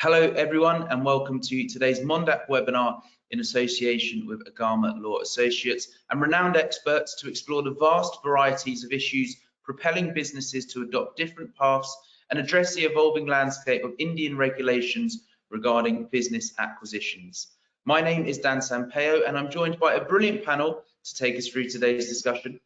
Hello everyone and welcome to today's Mondac webinar in association with Agama Law Associates and renowned experts to explore the vast varieties of issues propelling businesses to adopt different paths and address the evolving landscape of Indian regulations regarding business acquisitions. My name is Dan Sampaio and I'm joined by a brilliant panel to take us through today's discussion.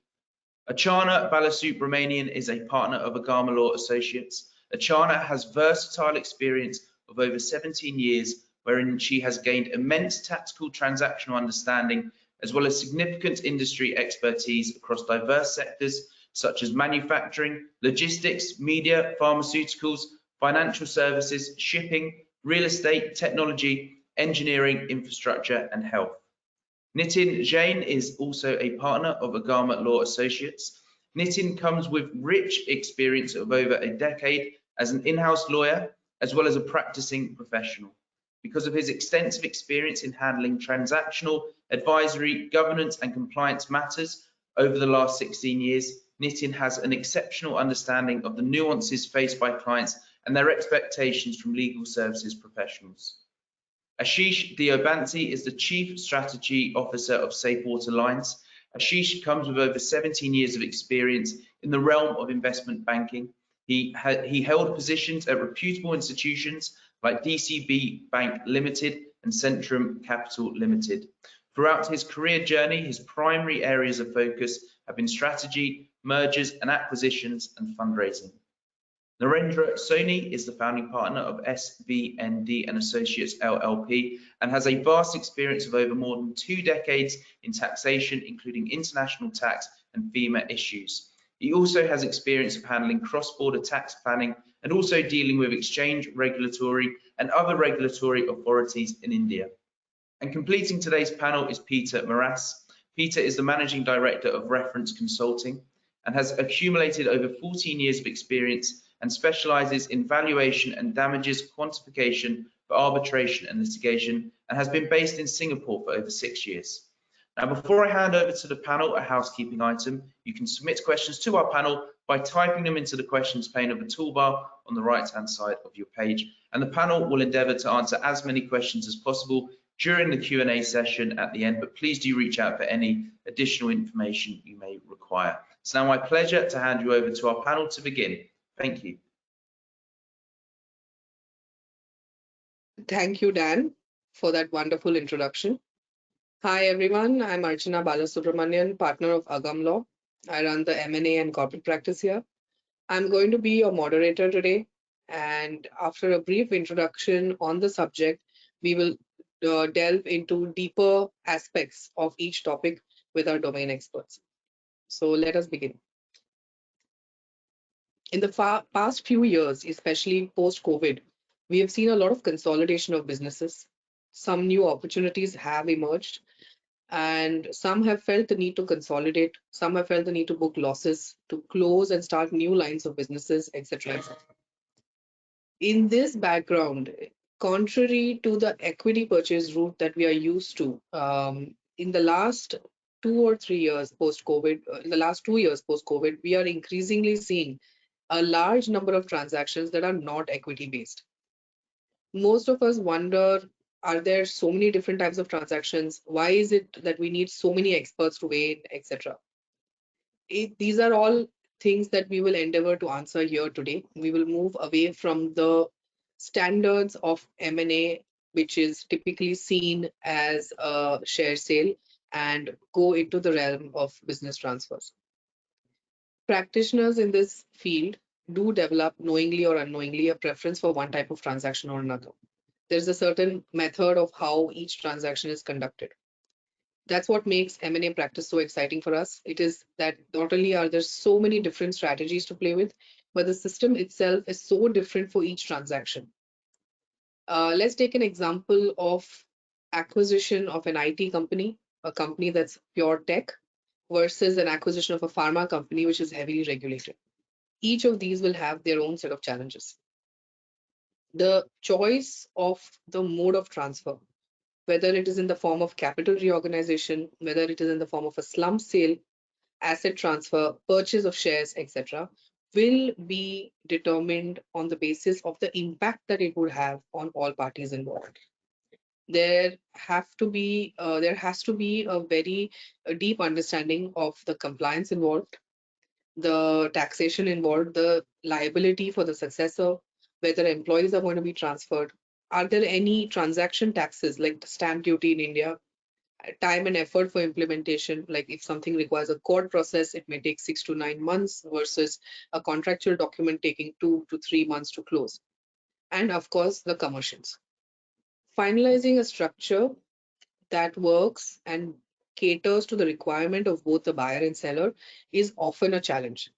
Achana Balasubramanian is a partner of Agama Law Associates. Achana has versatile experience of over 17 years, wherein she has gained immense tactical transactional understanding, as well as significant industry expertise across diverse sectors such as manufacturing, logistics, media, pharmaceuticals, financial services, shipping, real estate, technology, engineering, infrastructure, and health. Nitin Jain is also a partner of Agama Law Associates. Nitin comes with rich experience of over a decade as an in-house lawyer, as well as a practicing professional. Because of his extensive experience in handling transactional, advisory, governance, and compliance matters over the last 16 years, Nitin has an exceptional understanding of the nuances faced by clients and their expectations from legal services professionals. Ashish Deobanti is the Chief Strategy Officer of Safe Water Lines. Ashish comes with over 17 years of experience in the realm of investment banking. He held positions at reputable institutions like DCB Bank Limited and Centrum Capital Limited. Throughout his career journey, his primary areas of focus have been strategy, mergers and acquisitions, and fundraising. Narendra Soni is the founding partner of SVND and Associates LLP and has a vast experience of over more than 2 decades in taxation, including international tax and FEMA issues. He also has experience of handling cross-border tax planning and also dealing with exchange, regulatory and other regulatory authorities in India. And completing today's panel is Peter Maras. Peter is the Managing Director of Reference Consulting and has accumulated over 14 years of experience and specializes in valuation and damages quantification for arbitration and litigation and has been based in Singapore for over 6 years. Now, before I hand over to the panel, a housekeeping item. You can submit questions to our panel by typing them into the questions pane of the toolbar on the right-hand side of your page, and the panel will endeavour to answer as many questions as possible during the Q&A session at the end, but please do reach out for any additional information you may require. It's now my pleasure to hand you over to our panel to begin. Thank you. Thank you, Dan, for that wonderful introduction. Hi, everyone. I'm Archana Balasubramanian, partner of Agam Law. I run the M&A and corporate practice here. I'm going to be your moderator today. And after a brief introduction on the subject, we will delve into deeper aspects of each topic with our domain experts. So let us begin. In the past few years, especially post-COVID, we have seen a lot of consolidation of businesses. Some new opportunities have emerged, and some have felt the need to consolidate. Some have felt the need to book losses, to close and start new lines of businesses, etc. etc. In this background, contrary to the equity purchase route that we are used to, in the last 2 or 3 years post-COVID, in the last 2 years post-COVID, we are increasingly seeing a large number of transactions that are not equity-based. Most of us wonder, are there so many different types of transactions? Why is it that we need so many experts to weigh in, etc.? These are all things that we will endeavor to answer here today. We will move away from the standards of M&A, which is typically seen as a share sale, and go into the realm of business transfers. Practitioners in this field do develop, knowingly or unknowingly, a preference for one type of transaction or another. There's a certain method of how each transaction is conducted. That's what makes M&A practice so exciting for us. It is that not only are there so many different strategies to play with, but the system itself is so different for each transaction. Let's take an example of acquisition of an IT company, a company that's pure tech, versus an acquisition of a pharma company, which is heavily regulated. Each of these will have their own set of challenges. The choice of the mode of transfer, whether it is in the form of capital reorganization, whether it is in the form of a slump sale, asset transfer, purchase of shares, etc., will be determined on the basis of the impact that it would have on all parties involved. There has to be a very deep understanding of the compliance involved, the taxation involved, the liability for the successor, whether employees are going to be transferred. Are there any transaction taxes like stamp duty in India? Time and effort for implementation, like if something requires a court process, it may take 6 to 9 months versus a contractual document taking 2 to 3 months to close. And of course, the commercials. Finalizing a structure that works and caters to the requirement of both the buyer and seller is often a challenge.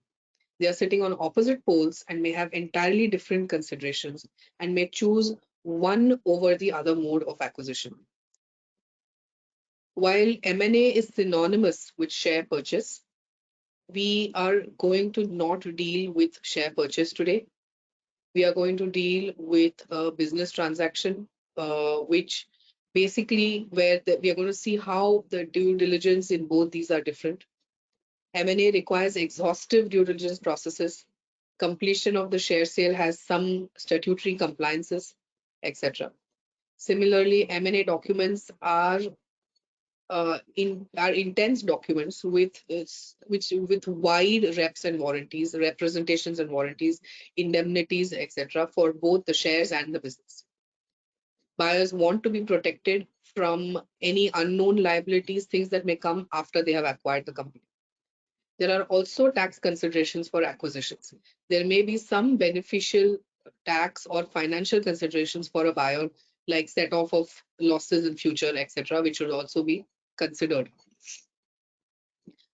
They are sitting on opposite poles and may have entirely different considerations and may choose one over the other mode of acquisition. While M&A is synonymous with share purchase, we are going to not deal with share purchase today. We are going to deal with a business transaction, which basically we are going to see how the due diligence in both these are different. M&A requires exhaustive due diligence processes. Completion of the share sale has some statutory compliances, etc. Similarly, M&A documents are intense documents with wide reps and warranties, representations and warranties, indemnities, etc. for both the shares and the business. Buyers want to be protected from any unknown liabilities, things that may come after they have acquired the company. There are also tax considerations for acquisitions. There may be some beneficial tax or financial considerations for a buyer, like set off of losses in future, etc., which should also be considered.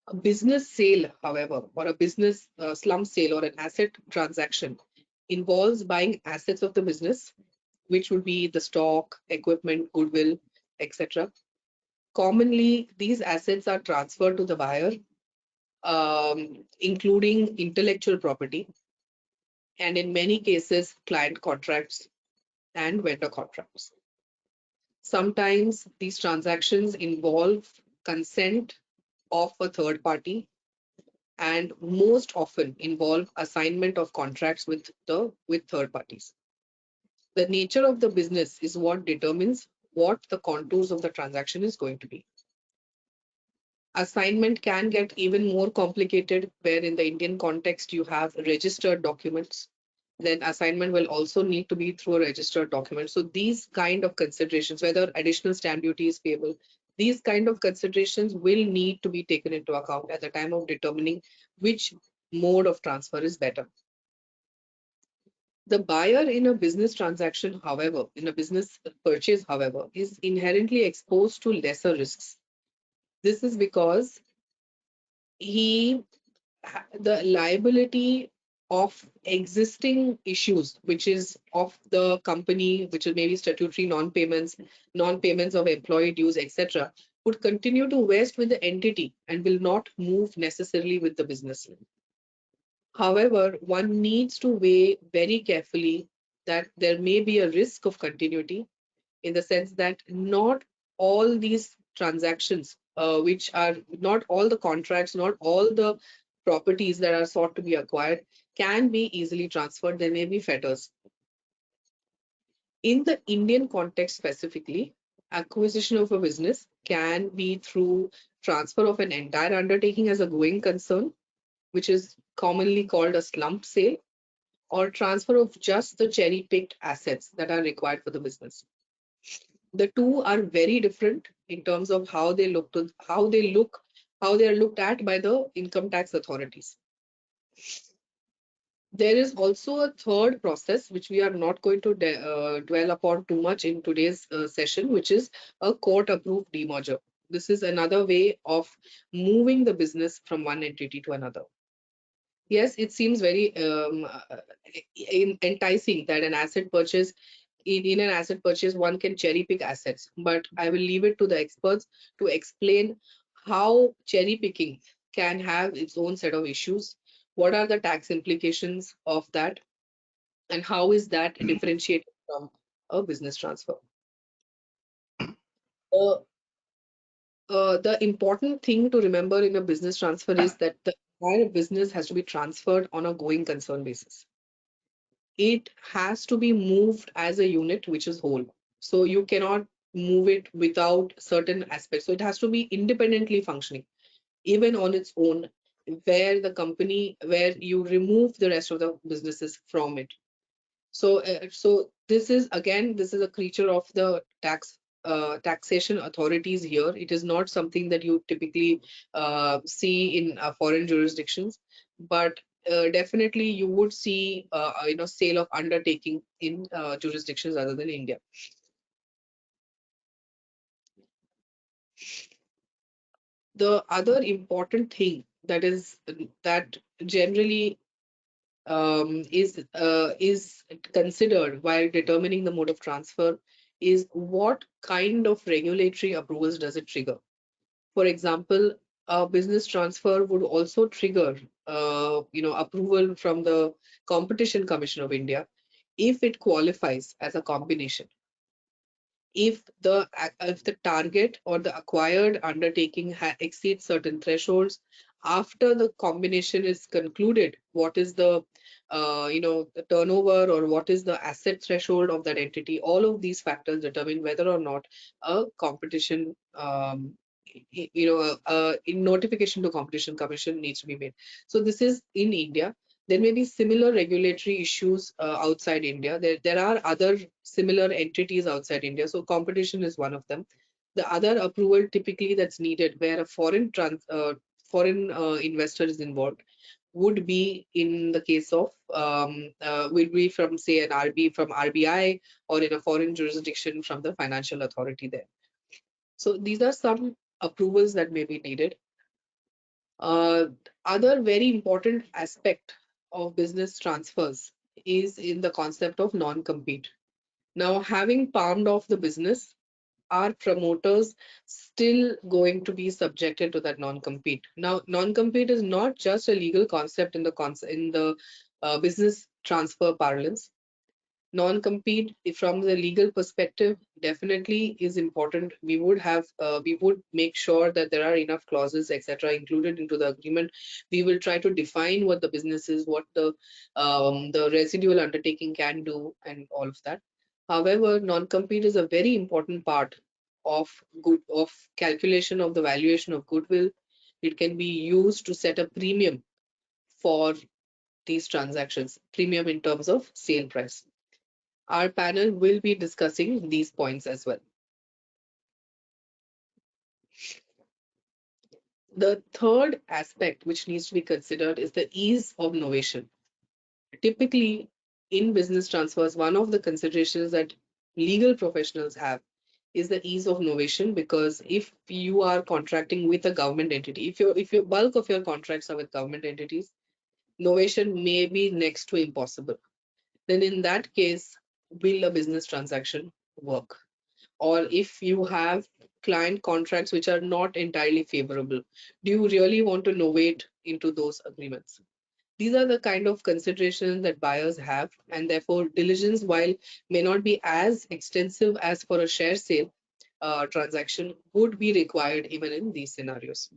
A business sale, however, or a business slump sale or an asset transaction involves buying assets of the business, which would be the stock, equipment, goodwill, etc. Commonly, these assets are transferred to the buyer, including intellectual property, and in many cases, client contracts and vendor contracts. Sometimes these transactions involve consent of a third party and most often involve assignment of contracts with third parties. The nature of the business is what determines what the contours of the transaction is going to be. Assignment can get even more complicated, where in the Indian context you have registered documents. Then assignment will also need to be through a registered document. So these kind of considerations, whether additional stamp duty is payable, these kind of considerations will need to be taken into account at the time of determining which mode of transfer is better. The buyer in a business transaction, however, in a business purchase, however, is inherently exposed to lesser risks. This is because the liability of existing issues, which is of the company, which is maybe statutory non-payments of employee dues, etc., would continue to vest with the entity and will not move necessarily with the business. However, one needs to weigh very carefully that there may be a risk of continuity, in the sense that not all these transactions, which are not all the contracts, not all the properties that are sought to be acquired, can be easily transferred. There may be fetters. In the Indian context specifically, acquisition of a business can be through transfer of an entire undertaking as a going concern, which is commonly called a slump sale, or transfer of just the cherry-picked assets that are required for the business. The two are very different in terms of how they are looked at by the income tax authorities. There is also a third process which we are not going to dwell upon too much in today's session, which is a court-approved demerger. This is another way of moving the business from one entity to another. Yes, it seems very enticing that an asset purchase, in an asset purchase, one can cherry pick assets, but I will leave it to the experts to explain how cherry picking can have its own set of issues. What are the tax implications of that, and how is that differentiated from a business transfer? The important thing to remember in a business transfer is that the entire business has to be transferred on a going concern basis. It has to be moved as a unit which is whole. So you cannot move it without certain aspects. So it has to be independently functioning, even on its own, where you remove the rest of the businesses from it. So this is again, this is a creature of the taxation authorities here. It is not something that you typically see in foreign jurisdictions, but definitely you would see sale of undertaking in jurisdictions other than India. The other important thing that generally is considered while determining the mode of transfer is what kind of regulatory approvals does it trigger. For example, a business transfer would also trigger approval from the Competition Commission of India if it qualifies as a combination. If the target or the acquired undertaking exceeds certain thresholds, after the combination is concluded, what is the turnover or what is the asset threshold of that entity, all of these factors determine whether or not a competition in notification to Competition Commission needs to be made. So this is in India. There may be similar regulatory issues outside India. There are other similar entities outside India. So competition is one of them. The other approval typically that's needed where a foreign investor is involved would be in the case of will be from say an from RBI, or in a foreign jurisdiction from the financial authority there. So these are some approvals that may be needed. Other very important aspect of business transfers is in the concept of non-compete. Now, having palmed off the business, are promoters still going to be subjected to that non-compete? Now, non-compete is not just a legal concept in the business transfer parlance. Non-compete from the legal perspective definitely is important. We would make sure that there are enough clauses, etc., included into the agreement. We will try to define what the business is, what the residual undertaking can do, and all of that. However, non-compete is a very important part of calculation of the valuation of goodwill. It can be used to set a premium for these transactions, premium in terms of sale price. Our panel will be discussing these points as well. The third aspect which needs to be considered is the ease of novation. Typically, in business transfers, one of the considerations that legal professionals have is the ease of novation, because if you are contracting with a government entity, if your bulk of your contracts are with government entities, novation may be next to impossible. Then in that case, will a business transaction work? Or if you have client contracts which are not entirely favorable, do you really want to novate into those agreements? These are the kind of considerations that buyers have, and therefore diligence, while may not be as extensive as for a share sale transaction, would be required even in these scenarios.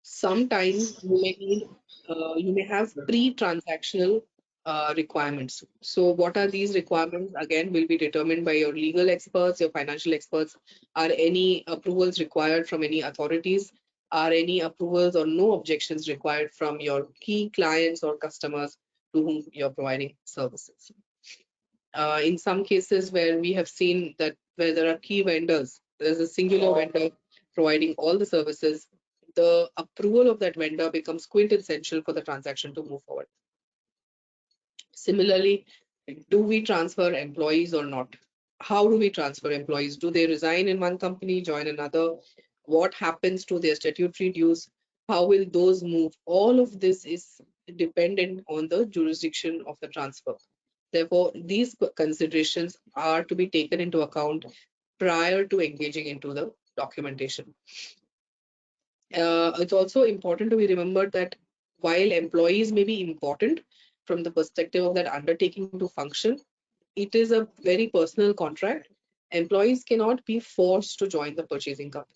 Sometimes you may have pre-transactional requirements. So what are these requirements? Again, will be determined by your legal experts, your financial experts. Are any approvals required from any authorities? Are any approvals or no objections required from your key clients or customers to whom you're providing services? In some cases where we have seen that where there are key vendors, there's a singular vendor providing all the services, the approval of that vendor becomes quintessential for the transaction to move forward. Similarly, do we transfer employees or not? How do we transfer employees? Do they resign in one company, join another? What happens to their statutory dues? How will those move? All of this is dependent on the jurisdiction of the transfer. Therefore, these considerations are to be taken into account prior to engaging into the documentation. It's also important to be remembered that while employees may be important from the perspective of that undertaking to function, it is a very personal contract. Employees cannot be forced to join the purchasing company.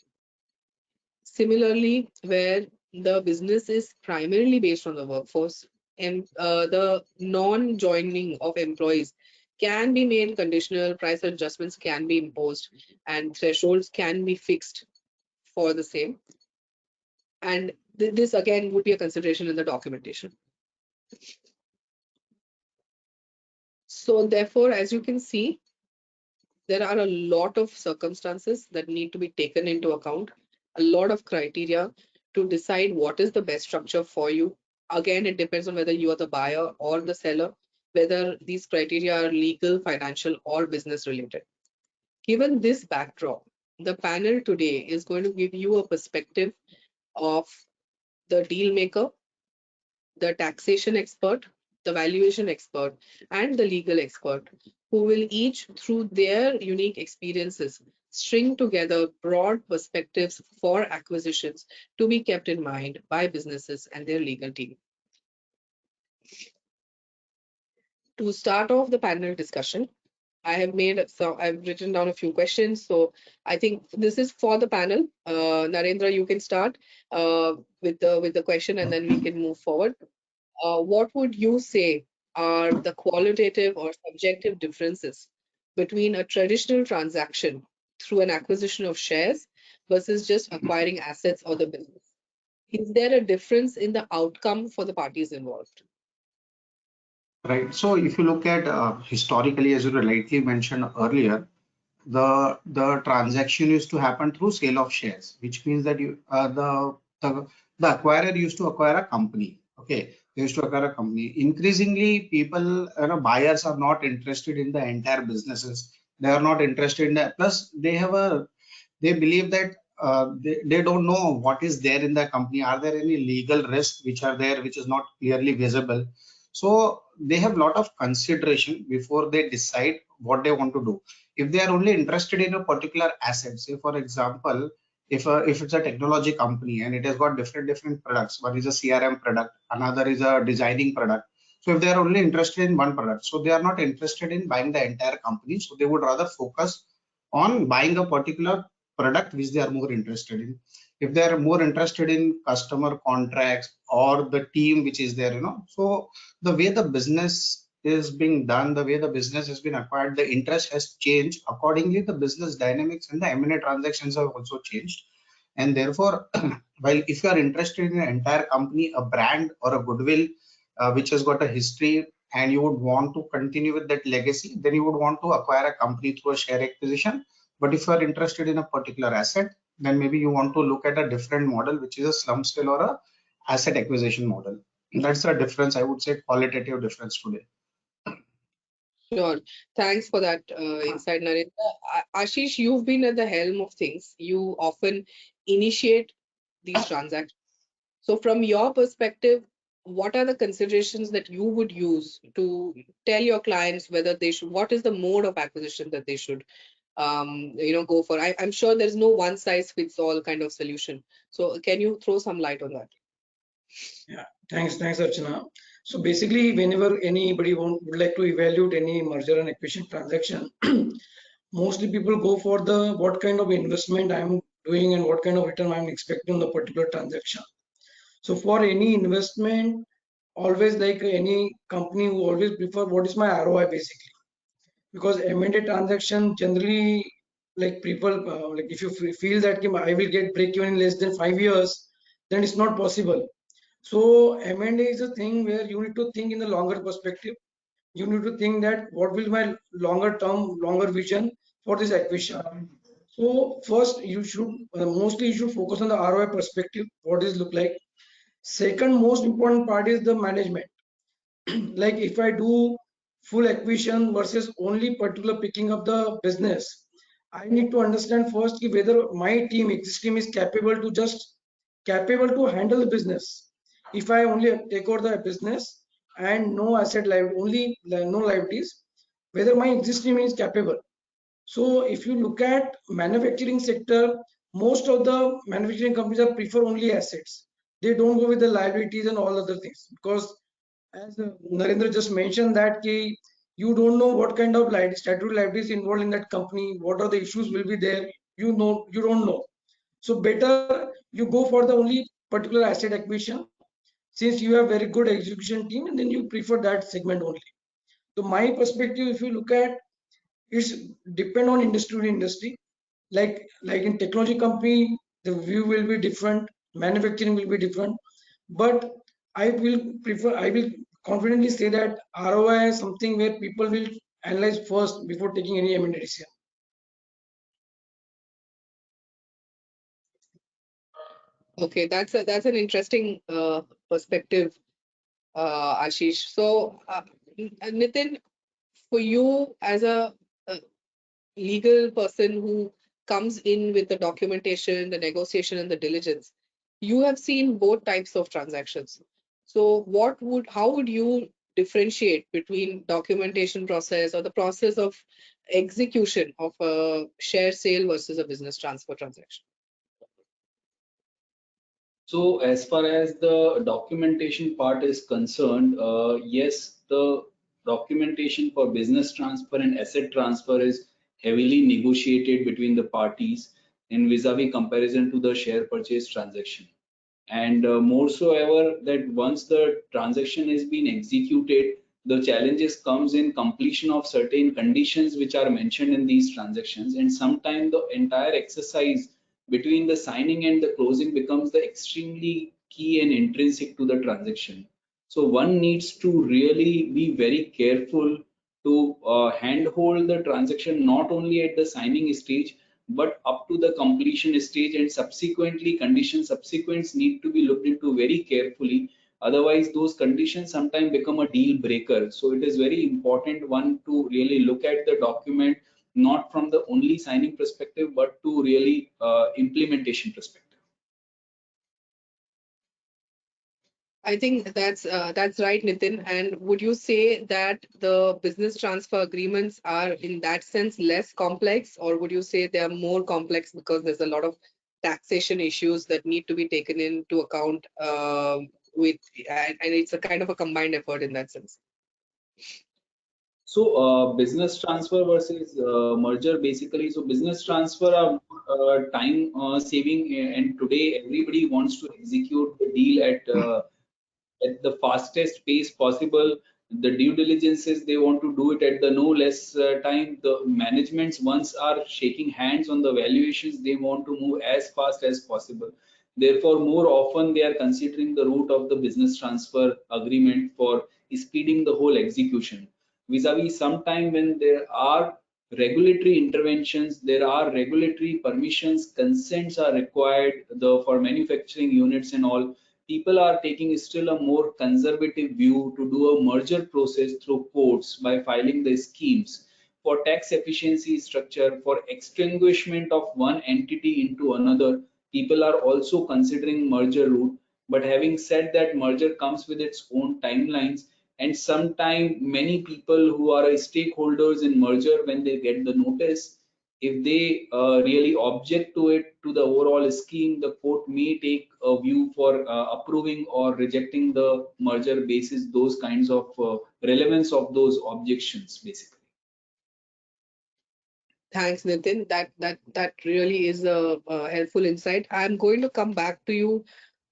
Similarly, where the business is primarily based on the workforce, and the non-joining of employees can be made conditional, price adjustments can be imposed, and thresholds can be fixed for the same. And this again would be a consideration in the documentation. So therefore, as you can see, there are a lot of circumstances that need to be taken into account, a lot of criteria to decide what is the best structure for you. Again, it depends on whether you are the buyer or the seller, whether these criteria are legal, financial, or business related. Given this backdrop, the panel today is going to give you a perspective of the deal maker, the taxation expert, the valuation expert, and the legal expert, who will each, through their unique experiences, string together broad perspectives for acquisitions to be kept in mind by businesses and their legal team. To start off the panel discussion, I've written down a few questions. So I think this is for the panel. Narendra, you can start with the question, and then we can move forward. What would you say are the qualitative or subjective differences between a traditional transaction through an acquisition of shares versus just acquiring assets or the business? Is there a difference in the outcome for the parties involved? Right. So if you look at historically, as you rightly mentioned earlier, the transaction used to happen through sale of shares, which means that the acquirer used to acquire a company. Okay, they used to acquire a company. Increasingly, people, buyers are not interested in the entire businesses. They are not interested in that. Plus, they believe that they don't know what is there in the company. Are there any legal risks which are there, which is not clearly visible? So they have a lot of consideration before they decide what they want to do. If they are only interested in a particular asset, say for example, if it's a technology company and it has got different products, one is a CRM product, another is a designing product. So if they are only interested in one product, so they are not interested in buying the entire company. So they would rather focus on buying a particular product which they are more interested in. If they are more interested in customer contracts or the team which is there, so the way the business is being done, the way the business has been acquired, the interest has changed. Accordingly, the business dynamics and the M&A transactions have also changed. And therefore, while if you are interested in an entire company, a brand or a goodwill, which has got a history, and you would want to continue with that legacy, then you would want to acquire a company through a share acquisition. But if you are interested in a particular asset, then maybe you want to look at a different model, which is a slump sale or a asset acquisition model. That's the difference, I would say, qualitative difference today. Sure. Thanks for that insight, Narendra. Ashish, you've been at the helm of things. You often initiate these transactions. So from your perspective, what are the considerations that you would use to tell your clients whether they should, what is the mode of acquisition that they should, go for? I'm sure there's no one size fits all kind of solution. So can you throw some light on that? Yeah, thanks, Archana. So basically, whenever anybody would like to evaluate any merger and acquisition transaction, mostly people go for the what kind of investment I'm doing and what kind of return I'm expecting on the particular transaction. So for any investment, always like any company who always prefer what is my ROI basically, because M&A transaction generally like people like if you feel that I will get break even in less than 5 years, then it's not possible. So M&A is a thing where you need to think in the longer perspective. You need to think that what will my longer term, longer vision for this acquisition. So first you should mostly you should focus on the ROI perspective. What does it look like? Second most important part is the management. Like if I do full acquisition versus only particular picking up the business, I need to understand first whether my team, existing team is capable to handle the business. If I only take over the business and no asset liability, only no liabilities, whether my existing team is capable. So if you look at manufacturing sector, most of the manufacturing companies are prefer only assets. They don't go with the liabilities and all other things because as Narendra just mentioned that you don't know what kind of statutory liabilities involved in that company, what are the issues will be there. You don't know. So better you go for the only particular asset acquisition, since you have very good execution team, and then you prefer that segment only. So my perspective, if you look at, it's depend on industry to industry. Like in technology company, the view will be different, manufacturing will be different. But I will confidently say that ROI is something where people will analyze first before taking any M&A decision. Okay, that's an interesting perspective, Ashish. So, Nitin, for you as a legal person who comes in with the documentation, the negotiation, and the diligence, you have seen both types of transactions. So, how would you differentiate between documentation process or the process of execution of a share sale versus a business transfer transaction? So as far as the documentation part is concerned, yes, the documentation for business transfer and asset transfer is heavily negotiated between the parties in vis-a-vis comparison to the share purchase transaction. And more so ever that once the transaction is being executed, the challenges comes in completion of certain conditions which are mentioned in these transactions, and sometimes the entire exercise between the signing and the closing becomes the extremely key and intrinsic to the transaction. So one needs to really be very careful to handhold the transaction not only at the signing stage but up to the completion stage, and subsequently conditions subsequents need to be looked into very carefully. Otherwise those conditions sometimes become a deal breaker. So it is very important one to really look at the document not from the only signing perspective but to really implementation perspective. I think that's right, Nitin. And would you say that the business transfer agreements are in that sense less complex, or would you say they are more complex because there's a lot of taxation issues that need to be taken into account and it's a kind of a combined effort in that sense? So business transfer versus merger basically. So business transfer are time saving, and today everybody wants to execute the deal at the fastest pace possible. The due diligences, they want to do it at the no less time. The managements once are shaking hands on the valuations, they want to move as fast as possible. Therefore, more often they are considering the route of the business transfer agreement for speeding the whole execution. Vis-a-vis sometime when there are regulatory interventions, there are regulatory permissions, consents are required for manufacturing units and all. People are taking still a more conservative view to do a merger process through courts by filing the schemes for tax efficiency structure, for extinguishment of one entity into another. People are also considering merger route, but having said that, merger comes with its own timelines, and sometimes many people who are stakeholders in merger, when they get the notice, if they really object to it, to the overall scheme, the court may take a view for approving or rejecting the merger basis those kinds of relevance of those objections basically. Thanks, Nitin. That really is a helpful insight. I'm going to come back to you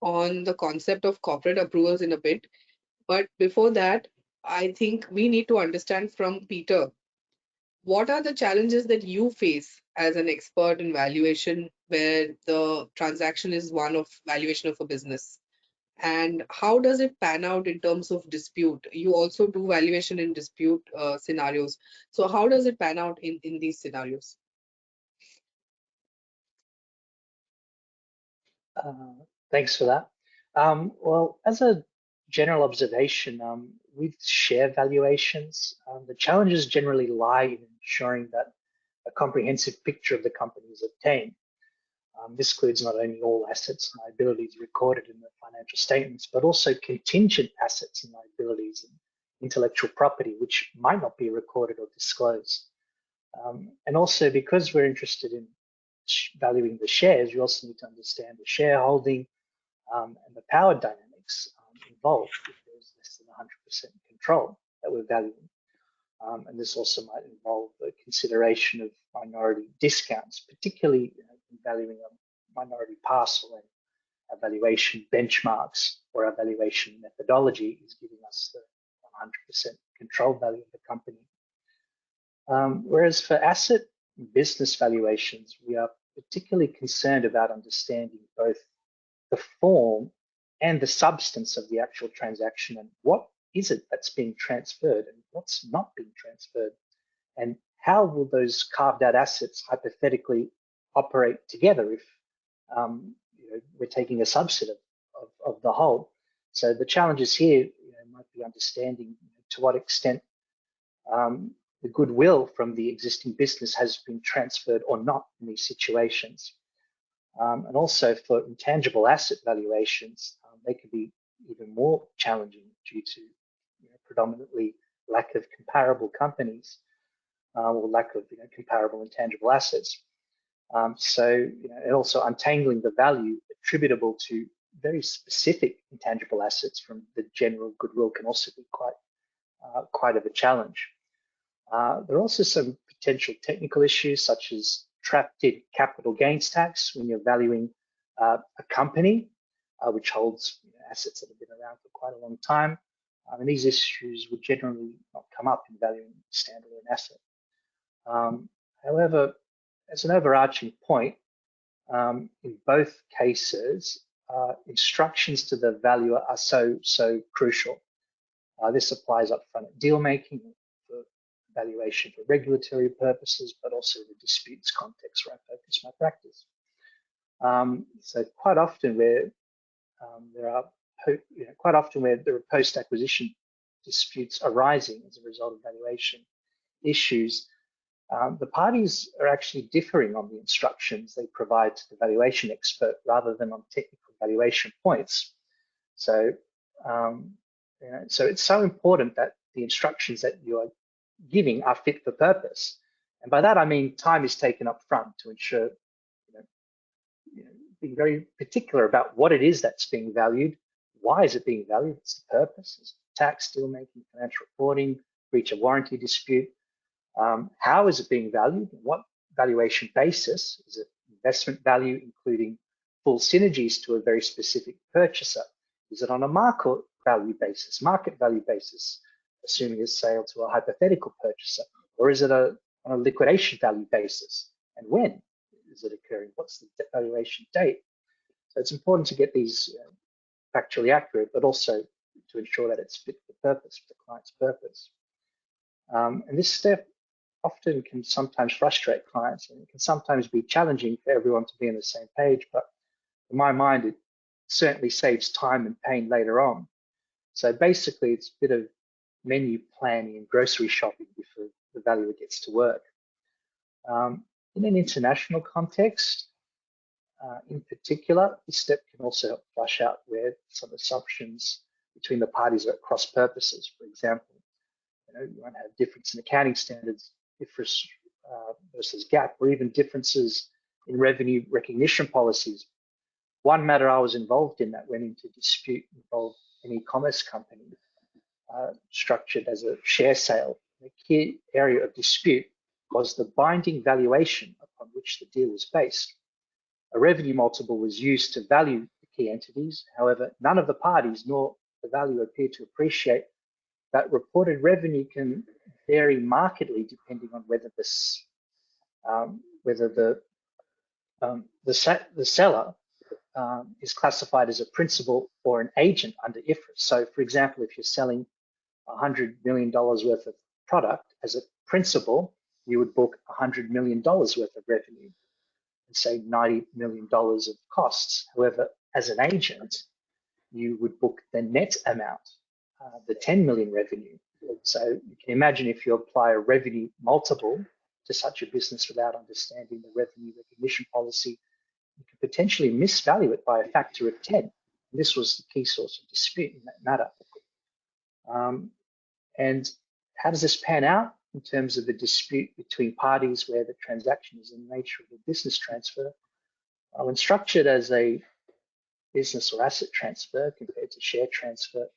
on the concept of corporate approvals in a bit. But before that, I think we need to understand from Peter, what are the challenges that you face as an expert in valuation where the transaction is one of valuation of a business? And how does it pan out in terms of dispute? You also do valuation in dispute scenarios. So how does it pan out in these scenarios? Thanks for that. Well, as a general observation, with share valuations, the challenges generally lie in ensuring that a comprehensive picture of the company is obtained. This includes not only all assets and liabilities recorded in the financial statements, but also contingent assets and liabilities and intellectual property, which might not be recorded or disclosed. And also, because we're interested in valuing the shares, you also need to understand the shareholding and the power dynamics involved if there's less than 100% control that we're valuing. And this also might involve the consideration of minority discounts, particularly in valuing a minority parcel, and our valuation benchmarks or our valuation methodology is giving us the 100% control value of the company. Whereas for asset and business valuations, we are particularly concerned about understanding both the form and the substance of the actual transaction, and what is it that's being transferred and what's not being transferred, and how will those carved out assets hypothetically operate together if we're taking a subset of the whole. So the challenges here might be understanding to what extent the goodwill from the existing business has been transferred or not in these situations. And also for intangible asset valuations, they could be even more challenging due to predominantly lack of comparable companies or lack of comparable intangible assets. And also untangling the value attributable to very specific intangible assets from the general goodwill can also be quite of a challenge. There are also some potential technical issues, such as trapped capital gains tax when you're valuing a company which holds assets that have been around for quite a long time. And these issues would generally not come up in valuing a standalone asset. However, as an overarching point, in both cases, instructions to the valuer are so crucial. This applies upfront at deal making, for valuation for regulatory purposes, but also the disputes context where I focus my practice. So quite often where there are post-acquisition disputes arising as a result of valuation issues, the parties are actually differing on the instructions they provide to the valuation expert rather than on technical valuation points. So, so it's so important that the instructions that you are giving are fit for purpose. And by that, I mean time is taken up front to ensure, being very particular about what it is that's being valued, why is it being valued, what's the purpose, is it tax, deal making, financial reporting, breach of warranty dispute, how is it being valued, what valuation basis, is it investment value including full synergies to a very specific purchaser, is it on a market value basis, assuming a sale to a hypothetical purchaser, or is it on a liquidation value basis, and when is it occurring, what's the valuation date? So it's important to get these factually accurate, but also to ensure that it's fit for purpose, for the client's purpose. And this step often can sometimes frustrate clients, and it can sometimes be challenging for everyone to be on the same page, but in my mind, it certainly saves time and pain later on. So basically, it's a bit of menu planning and grocery shopping before the valuer gets to work. In an international context, in particular, this step can also help flush out where some assumptions between the parties are at cross purposes. For example, you might have difference in accounting standards, IFRS versus GAAP, or even differences in revenue recognition policies. One matter I was involved in that went into dispute involved an e-commerce company structured as a share sale. The key area of dispute was the binding valuation upon which the deal was based. A revenue multiple was used to value the key entities. However, none of the parties nor the valuer appeared to appreciate that reported revenue can vary markedly depending on whether the seller is classified as a principal or an agent under IFRS. So, for example, if you're selling $100 million worth of product as a principal, you would book $100 million worth of revenue and say $90 million of costs. However, as an agent, you would book the net amount, the 10 million revenue. So you can imagine if you apply a revenue multiple to such a business without understanding the revenue recognition policy, you could potentially misvalue it by a factor of 10. And this was the key source of dispute in that matter. And how does this pan out in terms of the dispute between parties where the transaction is in the nature of a business transfer? When structured as a business or asset transfer compared to share transfer,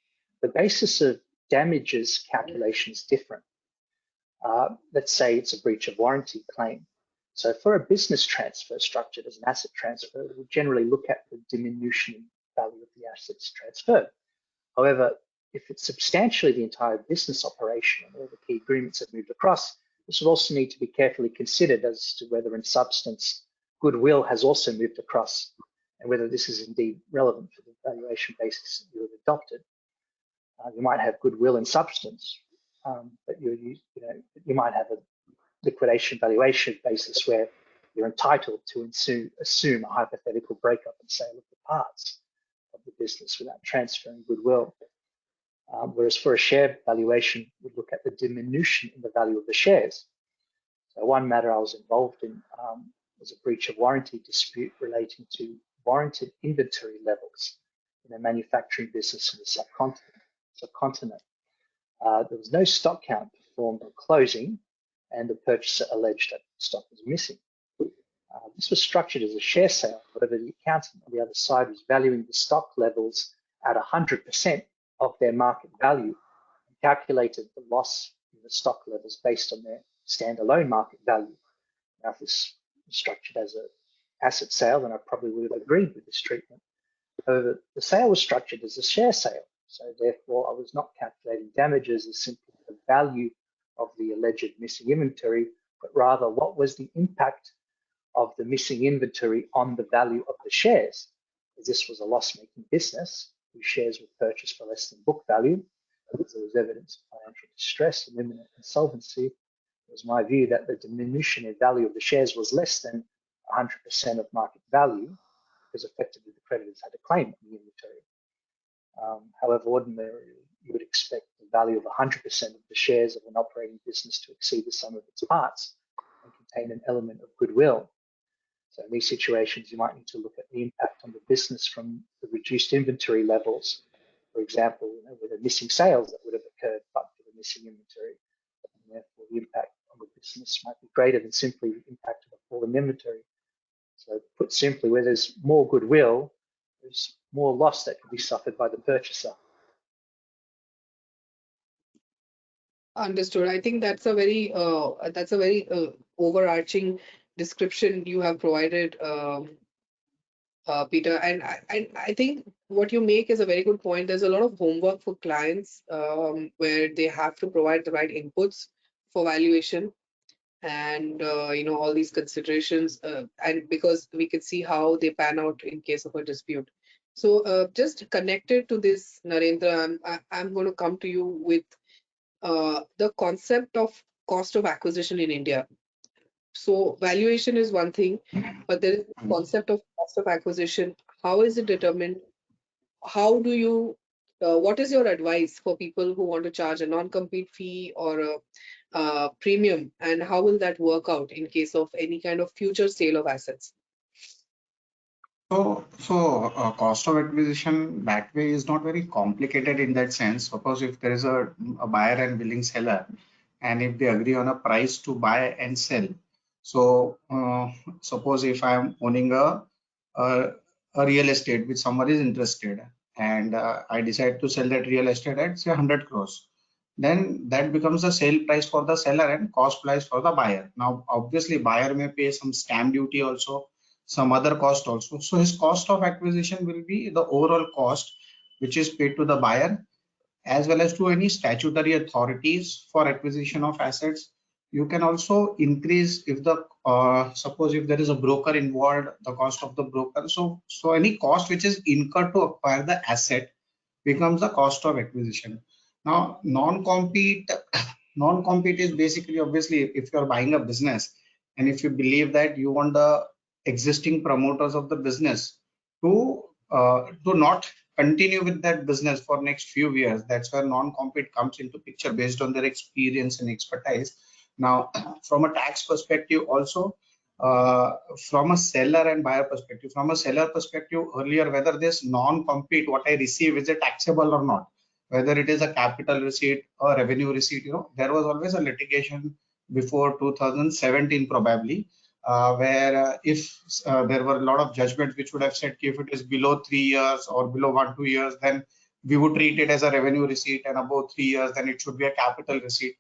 the basis of damages calculation is different. Let's say it's a breach of warranty claim. So for a business transfer structured as an asset transfer, we generally look at the diminution value of the assets transferred. However, if it's substantially the entire business operation and all the key agreements have moved across, this will also need to be carefully considered as to whether in substance goodwill has also moved across and whether this is indeed relevant for the valuation basis that you have adopted. You might have goodwill in substance, but you might have a liquidation valuation basis where you're entitled to assume a hypothetical breakup and sale of the parts of the business without transferring goodwill. Whereas for a share valuation, we look at the diminution in the value of the shares. So one matter I was involved in was a breach of warranty dispute relating to warranted inventory levels in a manufacturing business in the subcontinent. There was no stock count performed at closing, and the purchaser alleged that stock was missing. This was structured as a share sale. However, the accountant on the other side was valuing the stock levels at 100% of their market value and calculated the loss in the stock levels based on their standalone market value. Now, if this was structured as an asset sale, then I probably would have agreed with this treatment. However, the sale was structured as a share sale, so therefore I was not calculating damages as simply the value of the alleged missing inventory, but rather what was the impact of the missing inventory on the value of the shares. As this was a loss-making business whose shares were purchased for less than book value, because there was evidence of financial distress and imminent insolvency, it was my view that the diminution in value of the shares was less than 100% of market value, because effectively the creditors had a claim on the inventory. However, ordinarily you would expect the value of 100% of the shares of an operating business to exceed the sum of its parts and contain an element of goodwill. So in these situations, you might need to look at the impact on the business from the reduced inventory levels. For example, with the missing sales that would have occurred but for the missing inventory. And therefore, the impact on the business might be greater than simply the impact of a fallen inventory. So put simply, where there's more goodwill, there's more loss that can be suffered by the purchaser. Understood. I think that's a very overarching description you have provided, Peter. And I think what you make is a very good point. There's a lot of homework for clients where they have to provide the right inputs for valuation and all these considerations, and because we can see how they pan out in case of a dispute. So just connected to this, Narendra, I'm going to come to you with the concept of cost of acquisition in India. So valuation is one thing, but there is the concept of cost of acquisition. How is it determined? How do you, what is your advice for people who want to charge a non-compete fee or a premium, and how will that work out in case of any kind of future sale of assets? So cost of acquisition that way is not very complicated in that sense. Suppose if there is a buyer and willing seller, and if they agree on a price to buy and sell. So suppose if I am owning a real estate which somebody is interested, and I decide to sell that real estate at say 100 crores, then that becomes the sale price for the seller and cost price for the buyer. Now, obviously, buyer may pay some stamp duty also, some other cost also. So his cost of acquisition will be the overall cost which is paid to the buyer, as well as to any statutory authorities for acquisition of assets. You can also increase if the suppose if there is a broker involved, the cost of the broker. So any cost which is incurred to acquire the asset becomes the cost of acquisition. Now, non-compete is basically, obviously, if you're buying a business and if you believe that you want the existing promoters of the business to not continue with that business for next few years, that's where non-compete comes into picture based on their experience and expertise. Now, from a tax perspective also, from a seller and buyer perspective, from a seller perspective, earlier, whether this non-compete, what I receive, is it taxable or not, whether it is a capital receipt or revenue receipt, there was always a litigation before 2017 probably, where if there were a lot of judgments which would have said if it is below 3 years or below 1-2 years, then we would treat it as a revenue receipt, and above 3 years, then it should be a capital receipt.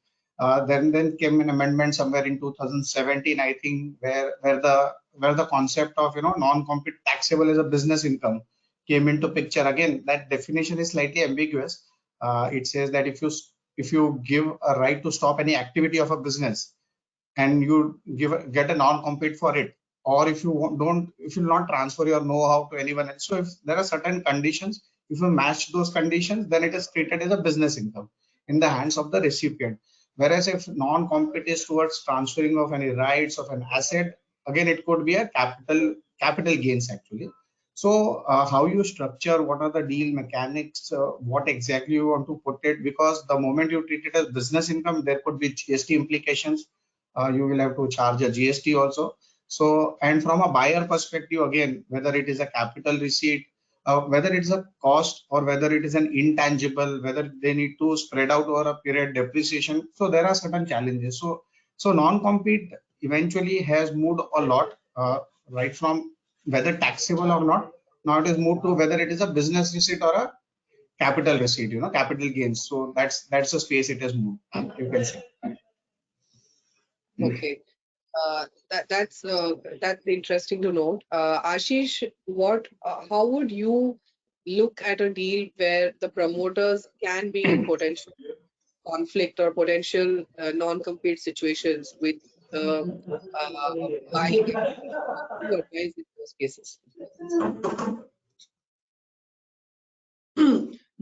Then came an amendment somewhere in 2017, I think, where the concept of non-compete taxable as a business income came into picture. Again, that definition is slightly ambiguous. It says that if you give a right to stop any activity of a business and you get a non-compete for it, or if you not transfer your know-how to anyone else. So if there are certain conditions, if you match those conditions, then it is treated as a business income in the hands of the recipient. Whereas if non-compete is towards transferring of any rights of an asset, again it could be a capital gains actually. So how you structure, what are the deal mechanics, what exactly you want to put it, because the moment you treat it as business income, there could be GST implications. You will have to charge a GST also. So, and from a buyer perspective, again, whether it is a capital receipt, whether it's a cost or whether it is an intangible, whether they need to spread out over a period depreciation. So there are certain challenges. So non-compete eventually has moved a lot, right from whether taxable or not. Now it is moved to whether it is a business receipt or a capital receipt, capital gains. So that's the space it has moved, you can say. Okay. That's interesting to note. Ashish, how would you look at a deal where the promoters can be in potential conflict or potential non-compete situations with the buyer? How do you advise in those cases?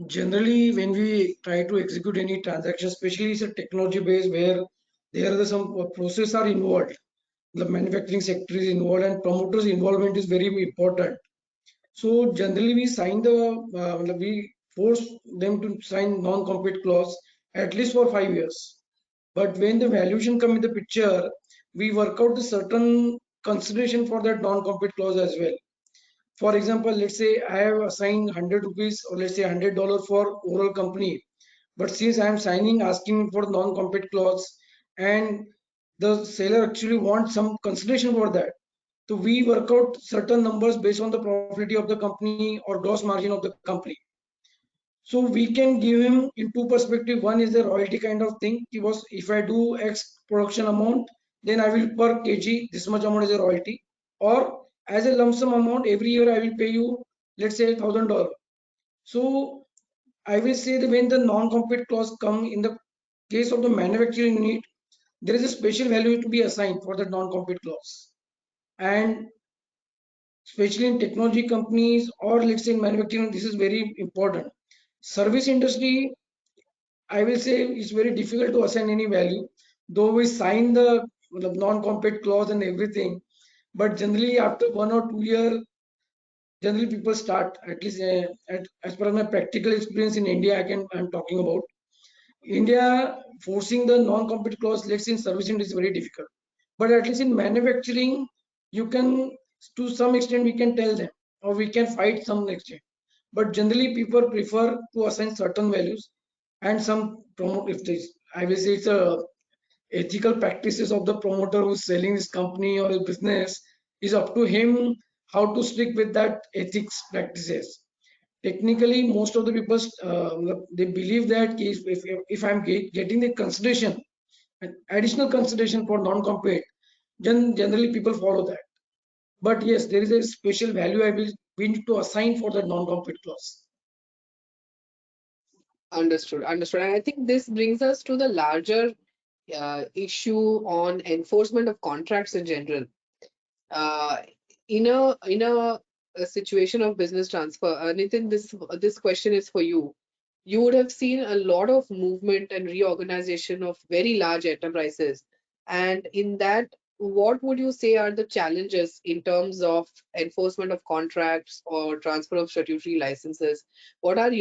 Generally, when we try to execute any transaction, especially it's a technology based where there are some processes are involved, the manufacturing sector is involved, and promoters' involvement is very important. So generally, we force them to sign non-compete clause at least for 5 years. But when the valuation come in the picture, we work out the certain consideration for that non-compete clause as well. For example, let's say I have assigned 100 rupees or let's say $100 for overall company. But since I am signing asking for non-compete clause and the seller actually wants some consideration for that. So we work out certain numbers based on the profitability of the company or gross margin of the company. So we can give him in two perspective. One is the royalty kind of thing. It was if I do X production amount, then I will per kg this much amount is a royalty, or as a lump sum amount every year I will pay you, let's say $1,000. So I will say that when the non-compete clause come in the case of the manufacturing unit, there is a special value to be assigned for the non-compete clause, and especially in technology companies or let's say in manufacturing, this is very important. Service industry, I will say it's very difficult to assign any value, though we sign the non-compete clause and everything. But generally, after 1 or 2 years, generally people start, at least as per my practical experience in India, I'm talking about India forcing the non-compete clause. Let's say in service industry is very difficult, but at least in manufacturing, you can to some extent we can tell them or we can fight some extent. But generally, people prefer to assign certain values and some promote if this. I will say it's a ethical practices of the promoter who's selling his company or his business is up to him how to stick with that ethics practices. Technically, most of the people they believe that if I'm getting the consideration, an additional consideration for non-compete, then generally people follow that. But yes, there is a special value we need to assign for the non-compete clause. Understood. Understood. And I think this brings us to the larger issue on enforcement of contracts in general. In a situation of business transfer, Nitin, this question is for you. You would have seen a lot of movement and reorganization of very large enterprises, and in that, what would you say are the challenges in terms of enforcement of contracts or transfer of statutory licenses? What is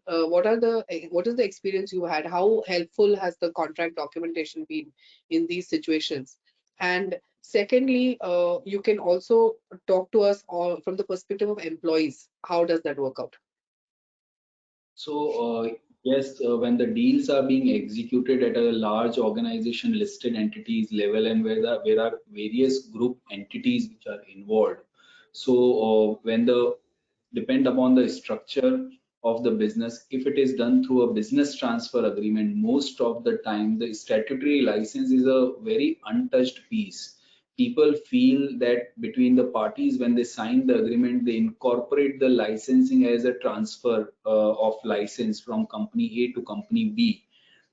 the experience you had? How helpful has the contract documentation been in these situations? And secondly, you can also talk to us from the perspective of employees. How does that work out? So yes, when the deals are being executed at a large organization listed entities level and where are various group entities which are involved. So when depend upon the structure of the business. If it is done through a business transfer agreement, most of the time the statutory license is a very untouched piece. People feel that between the parties, when they sign the agreement, they incorporate the licensing as a transfer of license from company A to company B.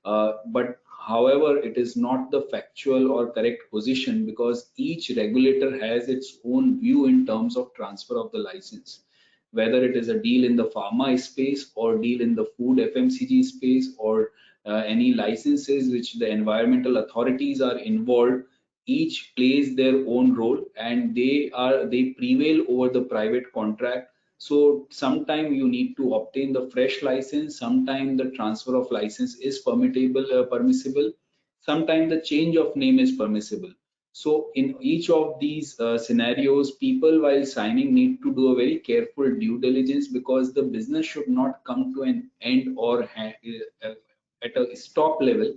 But however, it is not the factual or correct position, because each regulator has its own view in terms of transfer of the license. Whether it is a deal in the pharma space or deal in the food FMCG space, or any licenses which the environmental authorities are involved, each plays their own role, and they prevail over the private contract. So sometime you need to obtain the fresh license, sometime the transfer of license is permissible, sometime the change of name is permissible. So in each of these scenarios, people while signing need to do a very careful due diligence, because the business should not come to an end or at a stop level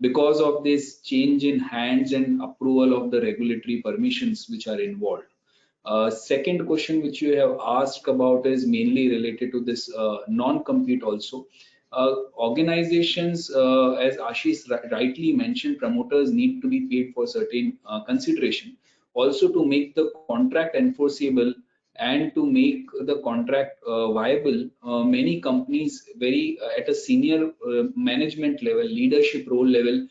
because of this change in hands and approval of the regulatory permissions which are involved. Second question which you have asked about is mainly related to this non-compete also. Organizations, as Ashish rightly mentioned, promoters need to be paid for certain consideration. Also, to make the contract enforceable and to make the contract viable, many companies at a senior management level, leadership role level,